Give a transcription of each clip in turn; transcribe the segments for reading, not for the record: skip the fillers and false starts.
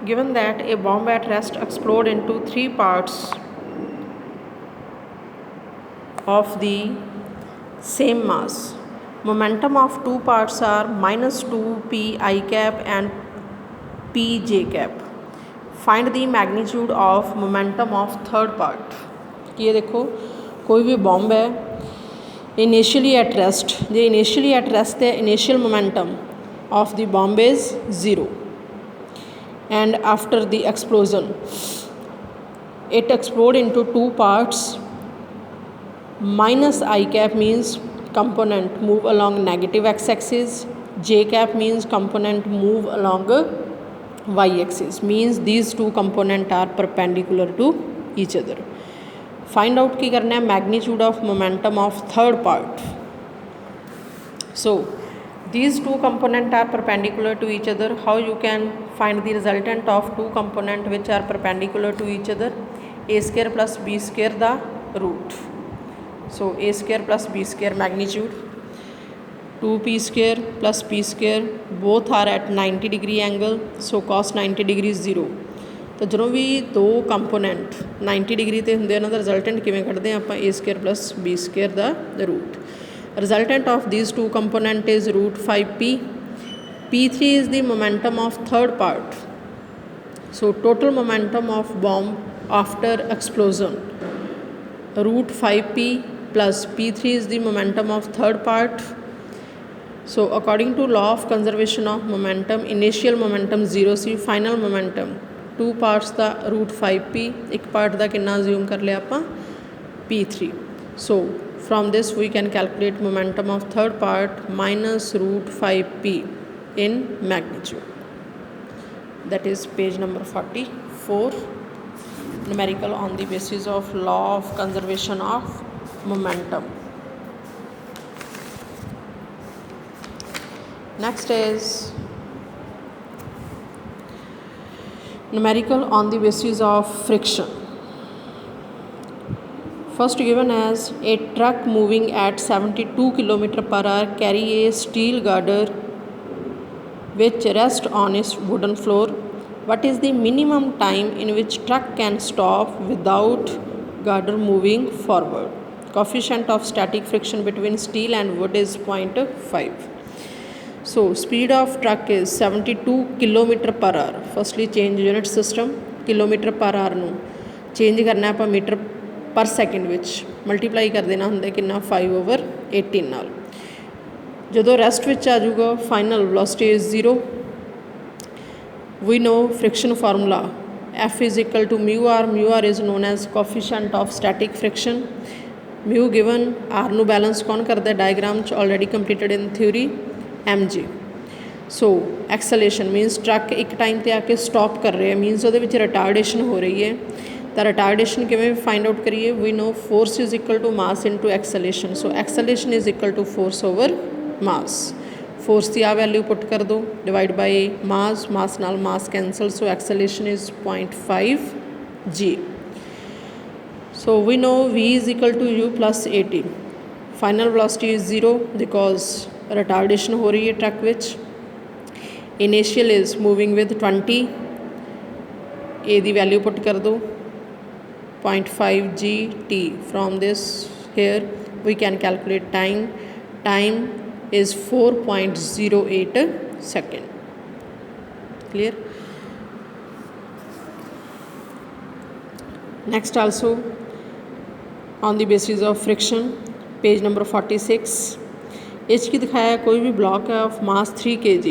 given that a bomb at rest explode into three parts of the same mass, momentum of two parts are minus 2 p I cap and p j cap. Find the magnitude of momentum of third part. ये देखो कोई भी bomb है initially at rest, जो initially at rest है initial momentum of the bomb is 0 and after the explosion it explode into two parts. Minus I cap means component move along negative x-axis, j cap means component move along y-axis, means these two component are perpendicular to each other. Find out की करना है magnitude of momentum of third part. So these two component are perpendicular to each other. How you can find the resultant of two component which are perpendicular to each other? A square plus b square the root. So a square plus b square magnitude, 2p square plus p square both are at 90 degree angle, so cos 90 degree is 0. तो ਜਦੋਂ ਵੀ ਦੋ component 90 degree ਤੇ ਹੁੰਦੇ ਉਹਨਾਂ ਦਾ resultant ਕਿਵੇਂ ਕੱਢਦੇ ਹਾਂ ਆਪਾਂ? a square plus b square ਦਾ root. Resultant of these two component is root 5p. P3 is the momentum of third part. So total momentum of bomb after explosion, root 5p plus P3 is the momentum of third part. So according to law of conservation of momentum, initial momentum 0 C, final momentum two parts the root 5p, ਇੱਕ part ਦਾ ਕਿੰਨਾ assume ਕਰ ਲਿਆ ਆਪਾਂ? P3. So from this we can calculate momentum of third part minus root 5p in magnitude. That is page number 44, numerical on the basis of law of conservation of momentum. Next is numerical on the basis of friction. First given as a truck moving at 72 km per hour carry a steel girder which rests on its wooden floor. What is the minimum time in which truck can stop without girder moving forward? Coefficient of static friction between steel and wood is 0.5. So speed of truck is 72 km per hour. Firstly change unit system, kilometer per hour ਨੂੰ change ਕਰਨਾ ਆਪਾਂ metre ਪਰ second ਵਿੱਚ multiply ਕਰ ਦੇਣਾ ਹੁੰਦਾ ਕਿੰਨਾ 5/18 ਨਾਲ. ਜਦੋਂ ਰੈਸਟ ਵਿੱਚ ਆ ਜਾਊਗਾ final velocity is 0. we know friction formula F is equal to mu r. Mu r is known as coefficient of static friction. mu given r ਨੂੰ ਬੈਲੈਂਸ ਕੌਣ ਕਰਦਾ ਡਾਇਗਰਾਮ 'ਚ already completed in theory, mg. So acceleration means truck ਇੱਕ time 'ਤੇ ਆ ਕੇ stop ਕਰ ਰਿਹਾ means ਉਹਦੇ ਵਿੱਚ ਰਿਟਾਰਡੇਸ਼ਨ ਹੋ ਰਹੀ ਹੈ. ਤਾਂ ਰਿਟਾਰਡੇਸ਼ਨ ਕਿਵੇਂ ਫਾਈਂਡ ਆਊਟ ਕਰੀਏ? we know force is equal to mass into acceleration. So acceleration is equal to force over mass. force ਦੀ ਆ ਵੈਲਿਊ ਪੁੱਟ ਕਰ ਦਿਓ ਡਿਵਾਈਡ ਬਾਈ ਮਾਸ, ਮਾਸ ਨਾਲ ਮਾਸ cancel, so acceleration is 0.5 g. So we know v is equal to u plus at. Final velocity is 0 because retardation हो रही है truck which. Initial is moving with 20. A the value put कर दो 0.5 g t. From this here we can calculate time. Time is 4.08 second. Clear? Next also on the basis of friction, page number 46. इस की दिखाया कोई भी block है of mass 3 kg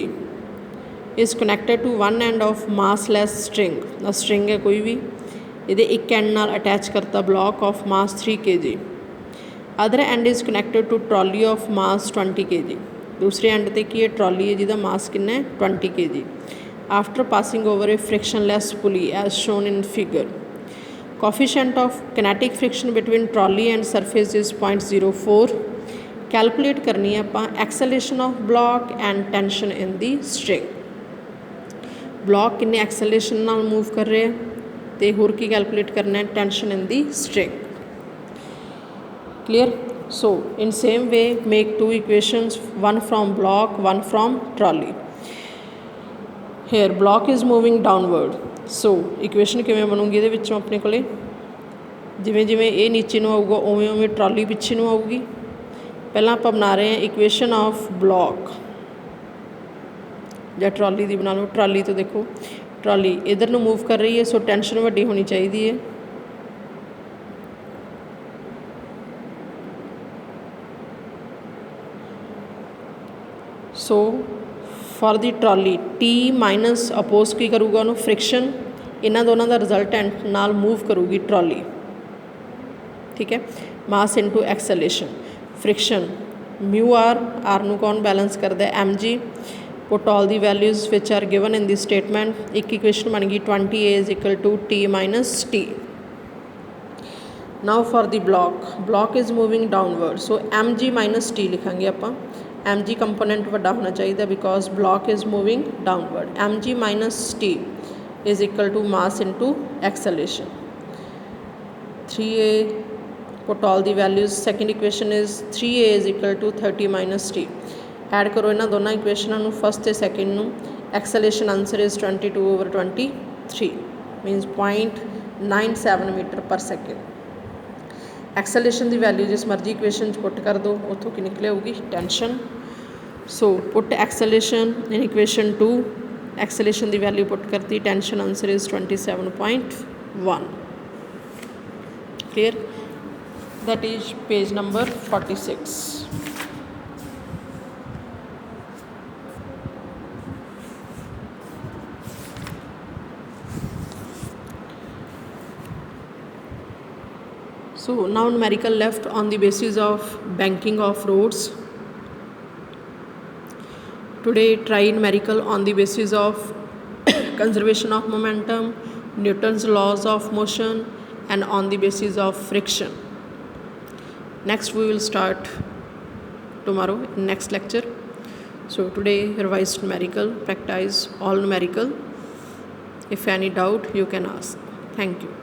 is connected to one end of massless string. String है कोई भी, ये एक एंड नाल अटैच करता block of mass 3 kg. Other end is connected to trolley of mass 20 kg. दूसरे एंड ते की ट्रॉली है जिसका मास कितना है 20 kg. After passing over a frictionless pulley as shown in figure. Coefficient of kinetic friction between trolley and surface is 0.04. Calculate करनी है आप acceleration of block and tension in the string. Block किन्ने acceleration नाल move कर रहे हैं तो होर की कैलकुलेट करना है tension in the string. Clear? So in same way make two equations, one from block, one from trolley. Here block is moving downward. So equation किवें बनूगी ये विचों अपने कोले जिमें जिमें ये नीचे नूं आऊगा उवें उवें ट्रॉली पिछे नूं आऊगी। पहला आप बना रहे हैं इक्वेशन ऑफ ब्लॉक या ट्रॉली की बना लो। ट्रॉली तो देखो ट्रॉली इधर नूं मूव कर रही है, सो टेंशन वड्डी होनी चाहिए है। So for the trolley T minus oppose की करूँगा उन्होंने फ्रिक्शन, इन्हों दोनों का रिजल्टेंट नाल मूव करूँगी ट्रॉली। ठीक है, mass into acceleration friction mu R नू कौन बैलेंस करता है m g. Put all the values which are given in the statement. एक इक्वेशन बन गई 20 A is equal to T minus T. Now for the block is moving downward, so m g minus T लिखांगे आप। M g component वड्डा होना चाहिए because block is moving downward. M g minus T is equal to mass into acceleration 3A। Put all the values. Second equation is 3A is equal to 30 minus टी। Add करो इन्होंने दोनों इक्वेशनों first तो second नूं। Acceleration answer is 22/23 minus 0.97 metre per second. Acceleration की value जिस मर्जी इक्वेशन पुट कर दो उतों की निकले होगी tension. So put acceleration in equation 2। Acceleration की वैल्यू पुट करती, tension answer is 27.1। Clear, that is page number 46। So now numerical left on the basis of banking of roads. Today try numerical on the basis of conservation of momentum, Newton's laws of motion, and on the basis of friction. Next we will start tomorrow in next lecture. So today revise numerical, practice all numerical. If any doubt you can ask. Thank you.